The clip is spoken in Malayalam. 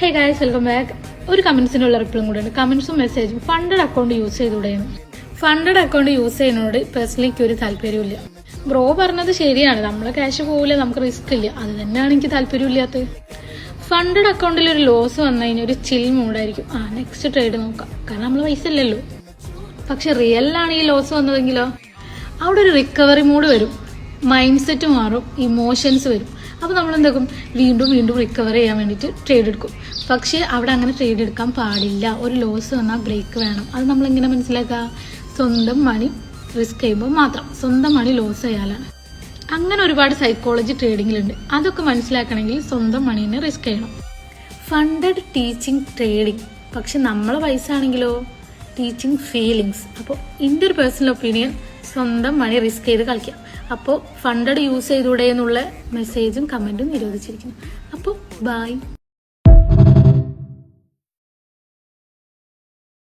Hey guys, welcome back. ഒരു കമന്റ്സിനുള്ള റിപ്ലൈ കൂടെ ഉണ്ട്. കമന്റ്സും മെസ്സേജും ഫണ്ടഡ് അക്കൗണ്ട് യൂസ് ചെയ്തുകൂടെയാണ്. ഫണ്ടഡ് അക്കൗണ്ട് യൂസ് ചെയ്യുന്നതിനോട് പേഴ്സണലി എനിക്ക് ഒരു താല്പര്യമില്ല. ബ്രോ പറഞ്ഞത് ശരിയാണ്, നമ്മളെ ക്യാഷ് പോകില്ല, നമുക്ക് റിസ്ക് ഇല്ല. അത് തന്നെയാണ് എനിക്ക് താല്പര്യമില്ലാത്തത്. ഫണ്ടഡ് അക്കൗണ്ടിൽ ഒരു ലോസ് വന്നു കഴിഞ്ഞാൽ ഒരു ചിൽ മൂഡായിരിക്കും. നെക്സ്റ്റ് ട്രേഡ് നോക്കാം, കാരണം നമ്മൾ പൈസ ഇല്ലല്ലോ. പക്ഷെ റിയലിലാണ് ഈ ലോസ് വന്നതെങ്കിലോ അവിടെ ഒരു റിക്കവറി മൂഡ് വരും, മൈൻഡ് സെറ്റ് മാറും, ഇമോഷൻസ് വരും. അപ്പോൾ നമ്മൾ എന്താക്കും, വീണ്ടും റിക്കവർ ചെയ്യാൻ വേണ്ടിയിട്ട് ട്രേഡ് എടുക്കും. പക്ഷേ അവിടെ അങ്ങനെ ട്രേഡ് എടുക്കാൻ പാടില്ല. ഒരു ലോസ് വന്നാൽ ബ്രേക്ക് വേണം. അത് നമ്മളെങ്ങനെ മനസ്സിലാക്കുക? സ്വന്തം മണി റിസ്ക് ചെയ്യുമ്പോൾ മാത്രം. സ്വന്തം മണി ലോസ് ചെയ്യാനാണ്. അങ്ങനെ ഒരുപാട് സൈക്കോളജി ട്രേഡിങ്ങിലുണ്ട്. അതൊക്കെ മനസ്സിലാക്കണമെങ്കിൽ സ്വന്തം മണീനെ റിസ്ക് ചെയ്യണം. ഫണ്ടഡ് ടീച്ചിങ് ട്രേഡിങ്, പക്ഷെ നമ്മളെ പൈസ ആണെങ്കിലോ ടീച്ചിങ് ഫീലിങ്സ്. അപ്പോൾ എൻ്റെ ഒരു പേഴ്സണൽ ഒപ്പീനിയൻ, സ്വന്തം മണി റിസ്ക് ചെയ്ത് കളിക്കാം. അപ്പോൾ ഫണ്ടഡ് യൂസ് ചെയ്തൂടെ എന്നുള്ള മെസ്സേജും കമൻറ്റും നിരോധിച്ചിരിക്കുന്നു. അപ്പോൾ ബൈ.